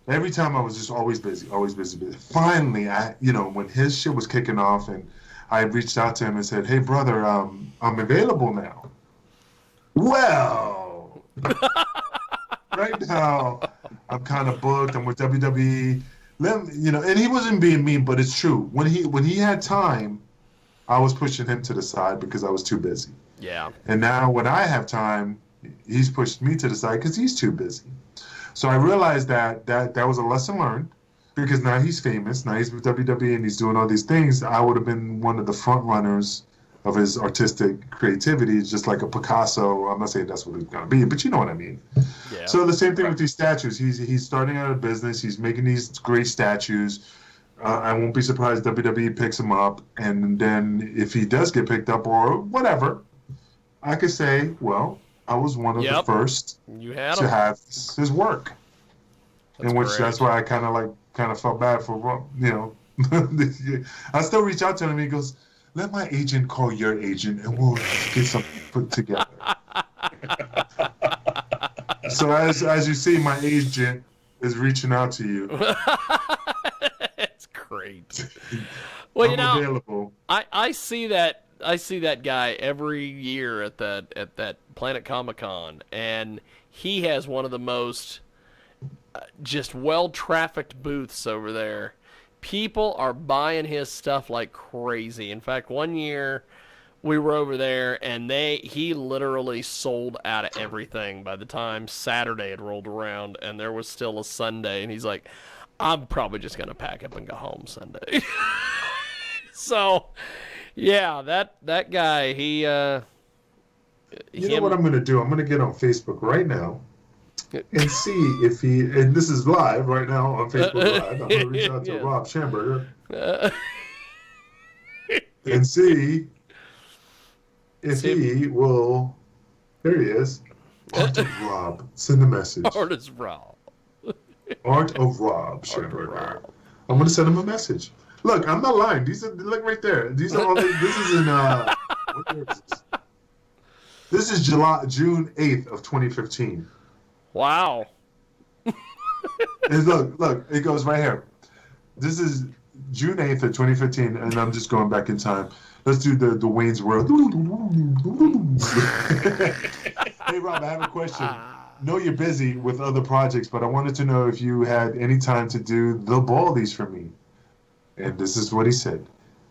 Every time I was just always busy. Finally, when his shit was kicking off and I reached out to him and said, "Hey, brother, I'm available now." Well, right now, I'm kind of booked. I'm with WWE. And he wasn't being mean, but it's true. When he had time, I was pushing him to the side because I was too busy. Yeah. And now when I have time, he's pushed me to the side because he's too busy. So I realized that was a lesson learned. Because now he's famous, now he's with WWE and he's doing all these things. I would have been one of the front runners of his artistic creativity, just like a Picasso. I'm not saying that's what it's gonna be, but you know what I mean. Yeah. So the same thing with these statues. He's starting out a business. He's making these great statues. I won't be surprised WWE picks him up, and then if he does get picked up or whatever, I could say, well, I was one of the first to have his work. That's why I kind of felt bad for, you know. I still reach out to him. He goes, "Let my agent call your agent, and we'll get something put together." So as you see, my agent is reaching out to you. That's great. Well, I'm available. I see that guy every year at that Planet Comic-Con, and he has one of the most just well-trafficked booths over there. People are buying his stuff like crazy. In fact, one year we were over there and he literally sold out of everything by the time Saturday had rolled around and there was still a Sunday, and he's like, "I'm probably just going to pack up and go home Sunday." So, yeah, that guy, he you know what I'm going to do? I'm going to get on Facebook right now and see if he, and this is live right now on Facebook Live. I'm going to reach out to Rob Schamberger and see if he will. There he is. Art of Rob. Send a message. Artist Rob. Art of Rob Schimberger. I'm gonna send him a message. Look, I'm not lying. Look right there. These are all. This is in. What year is this? This is June 8th of 2015. Wow. And look, it goes right here. This is June 8th of 2015, and I'm just going back in time. Let's do the Wayne's World. Hey, Rob, I have a question. Know you're busy with other projects, but I wanted to know if you had any time to do the Baldies for me. And this is what he said.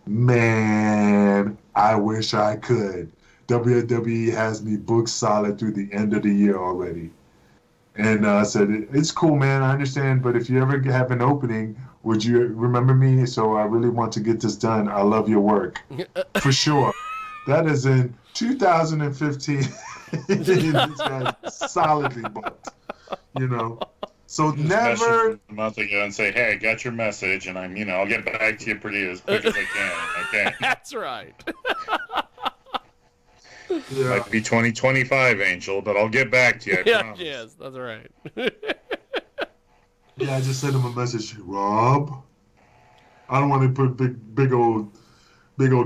Man, I wish I could. WWE has me booked solid through the end of the year already. And I said, it's cool, man. I understand. But if you ever have an opening, would you remember me? So I really want to get this done. I love your work. For sure. That is in 2015. This guy's solidly booked. So Just never. message a month ago and say, hey, I got your message, and I'll get back to you pretty as quick as I can. Okay. That's right. Yeah. Might be 2025, Angel, but I'll get back to you. I promise. Yes, that's right. Yeah, I just sent him a message. Rob, I don't want to put big old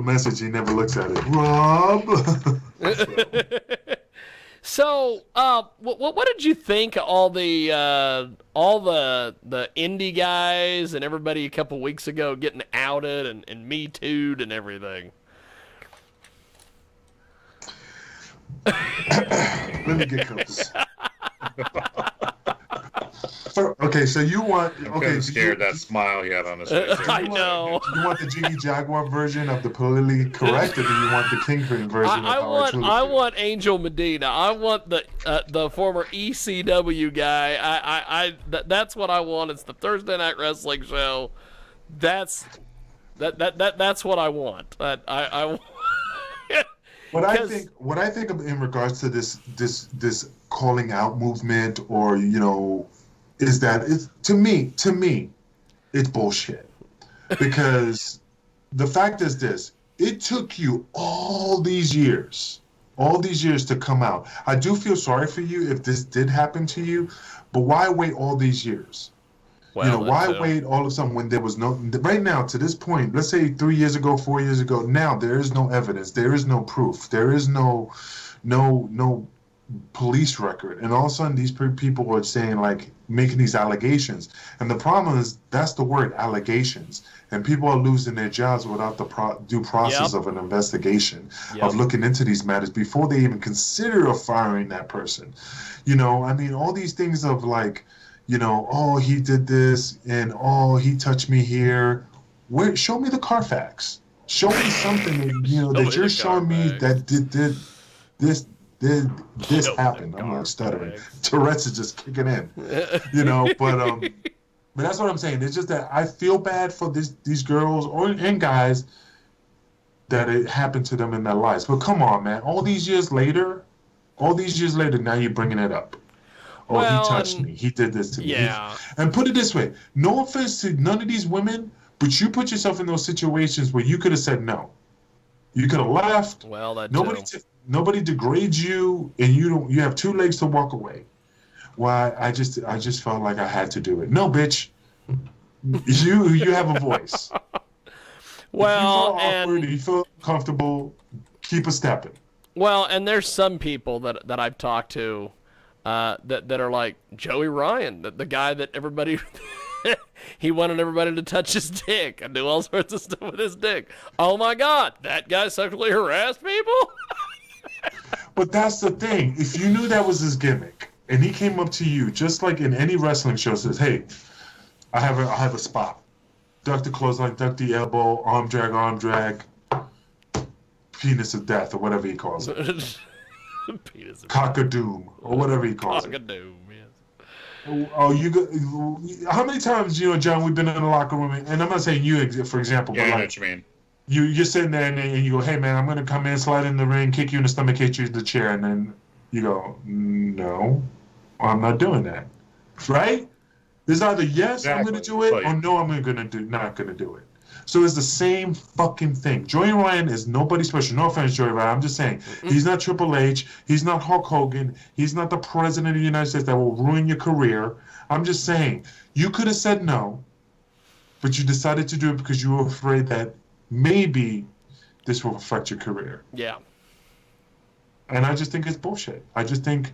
message. He never looks at it. Rob. So, what did you think of all the indie guys and everybody a couple weeks ago getting outed and Me Too'd and everything? Let me get close. Okay, so you want? I'm Okay, kind of so scared that smile he had on his face. I know. You want the Jiggy Jaguar version of the politically correct, or do you want the Kingpin version of how I truly feel? want Angel Medina. I want the former ECW guy. That's what I want. It's the Thursday Night Wrestling show. That's what I want. I What I think of in regards to this calling out movement, or is that it's to me it's bullshit, because the fact is this: it took you all these years to come out. I do feel sorry for you if this did happen to you, but why wait all these years? Well, Why wait all of a sudden when there was no, right now to this point, let's say 3 years ago, 4 years ago, now there is no evidence, there is no proof, there is no police record, and all of a sudden these people are saying, like, making these allegations, and the problem is that's the word, allegations, and people are losing their jobs without the due process of an investigation, of looking into these matters before they even consider firing that person. All these things of like, oh, he did this, and oh, he touched me here. Show me the Carfax. Show me something that you're showing me that did this happened. I'm like stuttering. Tourette's is just kicking in. But that's what I'm saying. It's just that I feel bad for these girls and guys that it happened to them in their lives. But come on, man. All these years later, now you're bringing it up. Oh, well, he touched me. He did this to me. Yeah. And put it this way: no offense to none of these women, but you put yourself in those situations where you could have said no. You could have left. Well, nobody degrades you, and you have two legs to walk away. Why? I just felt like I had to do it. No, bitch. You have a voice. Well, if you feel awkward, you feel comfortable, keep a stepping. Well, and there's some people that I've talked to. That are like Joey Ryan, the guy that everybody he wanted everybody to touch his dick and do all sorts of stuff with his dick. Oh my God, that guy sexually harassed people. But that's the thing. If you knew that was his gimmick, and he came up to you just like in any wrestling show, says, "Hey, I have a spot. Duck the clothesline, duck the elbow, arm drag, penis of death," or whatever he calls it. Cock-a-doom, or whatever he calls it. Cock-a-doom, yes. How many times, John, we've been in the locker room, and I'm not saying you, for example, yeah, but I know like, what you mean. You're sitting there and you go, "Hey, man, I'm going to come in, slide in the ring, kick you in the stomach, hit you in the chair," and then you go, "No, I'm not doing that." Right? There's either yes, exactly. I'm going to do it, or no, I'm not going to do it. So it's the same fucking thing. Joey Ryan is nobody special. No offense, Joey Ryan. I'm just saying. He's not Triple H. He's not Hulk Hogan. He's not the president of the United States that will ruin your career. I'm just saying. You could have said no, but you decided to do it because you were afraid that maybe this will affect your career. Yeah. And I just think it's bullshit. I just think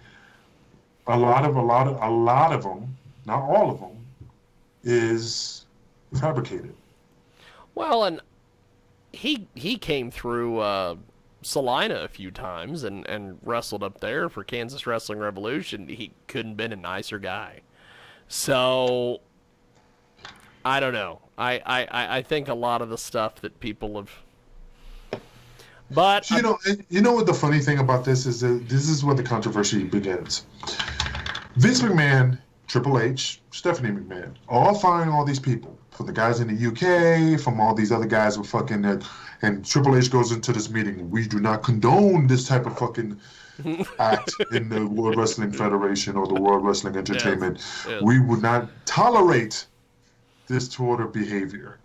a lot of them, not all of them, is fabricated. Well, and he came through Salina a few times and wrestled up there for Kansas Wrestling Revolution. He couldn't have been a nicer guy. So I don't know. I think a lot of the stuff that people have. But you know what the funny thing about this is? That this is where the controversy begins. Vince McMahon, Triple H, Stephanie McMahon, all firing all these people from the guys in the UK, from all these other guys who fucking and Triple H goes into this meeting. We do not condone this type of fucking act in the World Wrestling Federation or the World Wrestling Entertainment. Yes. We would not tolerate this sort of behavior.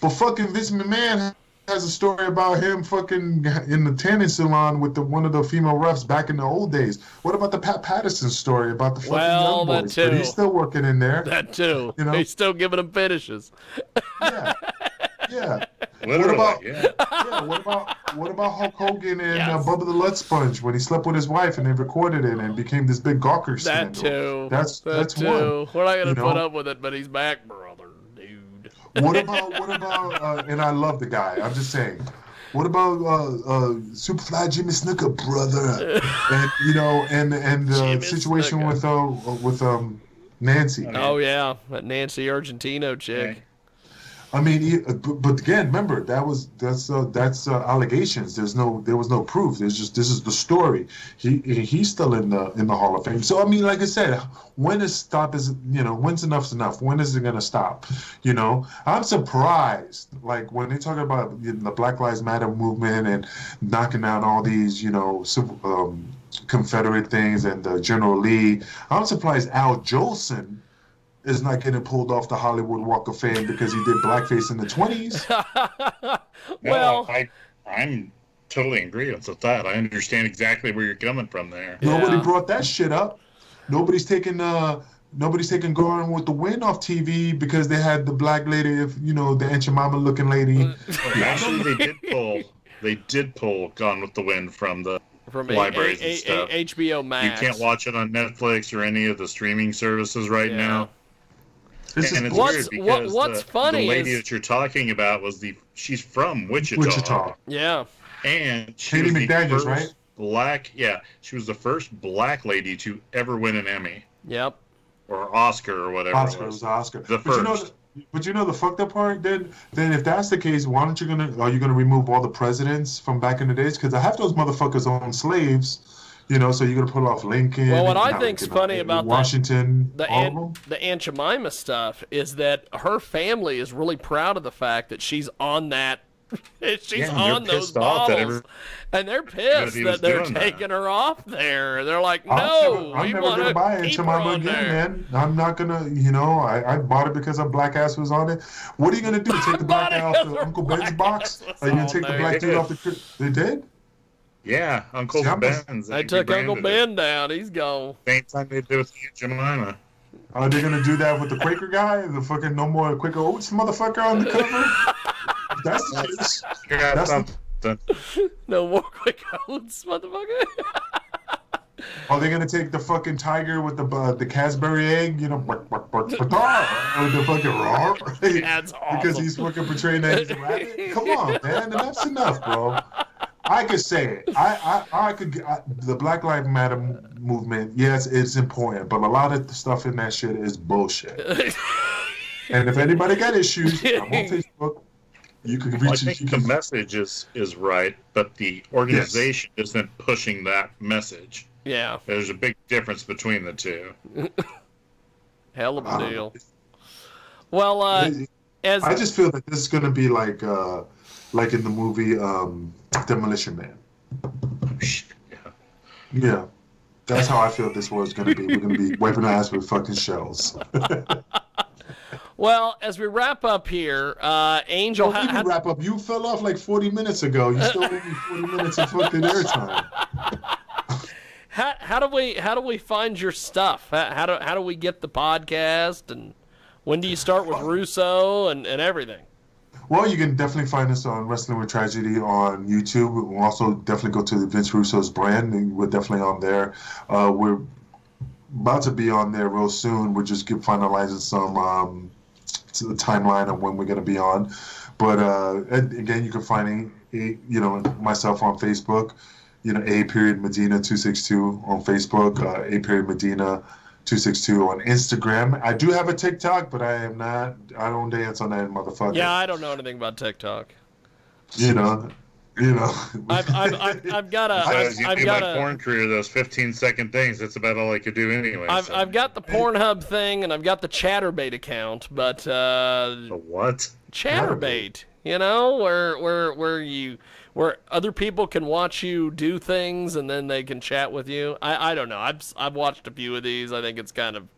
But fucking Vince McMahon has a story about him fucking in the tanning salon with one of the female refs back in the old days. What about the Pat Patterson story about the fucking young boys? That too. But he's still working in there. That too. You know? He's still giving them finishes. Yeah. Yeah. Literally, What about Hulk Hogan and Yes. Bubba the Lud Sponge when he slept with his wife and they recorded it and became this big Gawker That scandal? too. That's too. one. We're not gonna You put know? up with it, but he's back, brother, dude. What about and I love the guy. I'm just saying. What about Superfly Jimmy Snuka, brother? And you know, and the Jimmy situation Snuka. with Nancy. Oh yeah, that Nancy Argentino chick. Okay. I mean, but again, remember that's allegations. There was no proof. There's just this is the story. He's still in the Hall of Fame. So I mean, like I said, when's enough's enough? When is it gonna stop? You know, I'm surprised. Like when they talk about the Black Lives Matter movement and knocking out all these Confederate things and General Lee. I'm surprised Al Jolson is not getting pulled off the Hollywood Walk of Fame because he did blackface in the 20s. Well, I'm totally in agreement with that. I understand exactly where you're coming from there. Nobody Yeah. brought that shit up. Nobody's taking Gone with the Wind off TV because they had the black lady, the Aunt Jemima looking lady. Actually, they did pull Gone with the Wind from the libraries and stuff. HBO Max. You can't watch it on Netflix or any of the streaming services right now. And it's weird because what's funny the lady is- that you're talking about she's from Wichita. Yeah. And she Katie was the McDaniels, first she was the first black lady to ever win an Emmy Yep. or Oscar or whatever Oscar, it it was. was Oscar. The But first. you know the fucked up part? Then if that's the case, are you gonna remove all the presidents from back in the days? Because half those motherfuckers own slaves. So you're gonna pull off Lincoln. Well, what I think's funny about Washington, the all of them. the Aunt Jemima stuff is that her family is really proud of the fact that she's on that. She's on those bottles, and they're pissed that they're taking her off there. They're like, no, I'm we never want gonna buy to it keep to her my on again, there. man. I'm not gonna. I bought it because a black ass was on it. What are you gonna do? Take the black guy off the Uncle Ben's box? Are you gonna take the black dude off the? They did. Yeah, Uncle Ben's. They took Uncle Ben down. He's gone. Same time they did with Aunt Jemima. Are they gonna do that with the Quaker guy? The fucking no more Quaker Oats motherfucker on the cover? That's the case. That's Something. No more quick oats, motherfucker. Are they gonna take the fucking tiger with the Casberry egg? Bark, bark, bark, or the fucking roar? That's awesome. Because he's fucking portraying that he's a rabbit. Come on, man, enough's enough, bro. I could say it. The Black Lives Matter movement, yes, it's important, but a lot of the stuff in that shit is bullshit. And if anybody got issues, I'm on Facebook. You can Well, I reach. think the message is right, but the organization isn't pushing that message. Yeah, There's a big difference between the two. hell of I a don't deal. Well, as I just feel that this is gonna be like in the movie Demolition Man. Yeah, that's how I feel this was gonna be. We're gonna be wiping our ass with fucking shells. Well, as we wrap up here, Angel, Well, we can wrap up. You fell off like 40 minutes ago. You still owe me 40 minutes of fucking airtime. how do we find your stuff? How do we get the podcast, and when do you start with Russo and everything? Well, you can definitely find us on Wrestling with Tragedy on YouTube. We'll also definitely go to Vince Russo's brand, and we're definitely on there. We're about to be on there real soon. We're just finalizing some to the timeline of when we're going to be on. But and again, you can find myself on Facebook. A.Medina 262 on Facebook. A.Medina 262 on Instagram. I do have a TikTok, but I don't dance on that motherfucker. Yeah, I don't know anything about TikTok. You know. I've got my porn career, those 15-second things. That's about all I could do anyway. I've got the Pornhub thing, and I've got the Chatterbait account, but the what? Chatterbait, where other people can watch you do things and then they can chat with you. I don't know. I've watched a few of these. I think it's kind of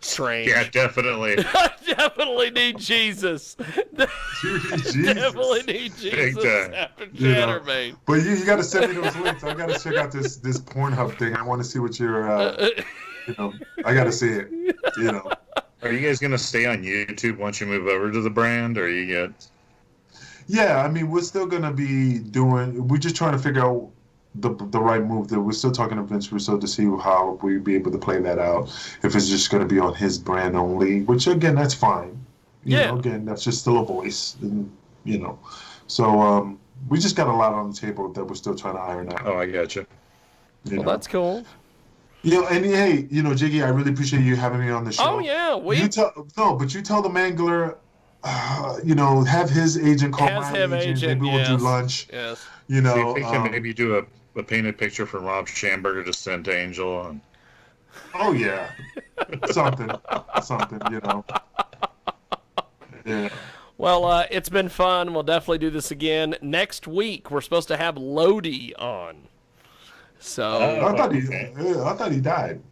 strange. Yeah, definitely. I definitely need Jesus. Definitely need Jesus after Chatterbait. But you got to send me those links. I got to check out this Pornhub thing. I want to see what you're. I got to see it. Are you guys gonna stay on YouTube once you move over to the brand, or you get? Yeah, I mean, we're still gonna be doing. We're just trying to figure out the right move. That we're still talking to Vince Russo to see how we be able to play that out. If it's just gonna be on his brand only, which again, that's fine. You know, again, that's just still a voice, and So we just got a lot on the table that we're still trying to iron out. Oh, I gotcha. That's cool. And hey, Jiggy, I really appreciate you having me on the show. Oh yeah, but you tell the Mangler. Have his agent call my agent. Maybe we'll do lunch. Yes. See if we can maybe do a painted picture from Rob Schamberger to send to Angel. And... Oh yeah, something. Yeah. Well, it's been fun. We'll definitely do this again next week. We're supposed to have Lodi on. So I thought he died.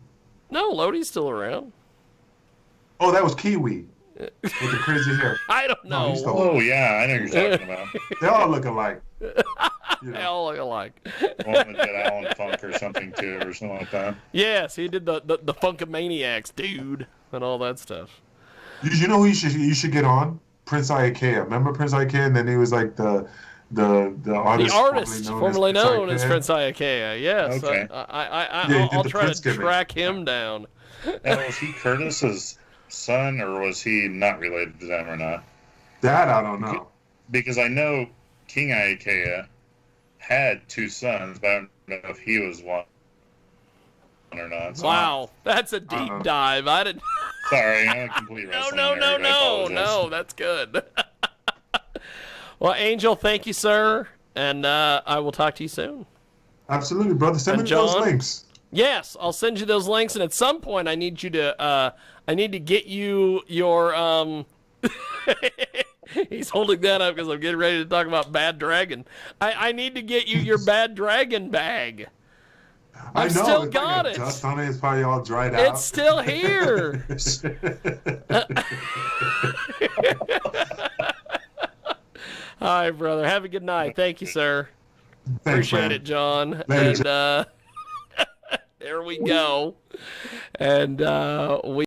No, Lodi's still around. Oh, that was Kiwi. With the crazy hair. I don't know. Oh, yeah, I know what you're talking about. They all look alike. They all look alike. One that Alan Funk or something, too, or something like that. Yes, he did the Funkamaniacs, dude, and all that stuff. You know who you should get on? Prince Iakea. Remember Prince Iakea? And then he was like the artist formerly known as Prince Iakea. Yes. Okay. I'll try to track him down. Now, was he Curtis's son, or was he not related to them or not? That I don't know. Because I know King Iakea had two sons, but I don't know if he was one or not. So wow, that's a deep dive. I didn't. Sorry, I'm a complete wrestling nerd. No, that's good. Well, Angel, thank you, sir, and I will talk to you soon. Absolutely, brother. Send me those links. Yes, I'll send you those links, and at some point, I need to get you your He's holding that up because I'm getting ready to talk about Bad Dragon. I need to get you your Bad Dragon bag. I know. Still got it. Dust on it. It's probably all dried out. It's still here. All right, brother. Have a good night. Thank you, sir. Thanks, Appreciate man. it, John. Later. And there we go. And we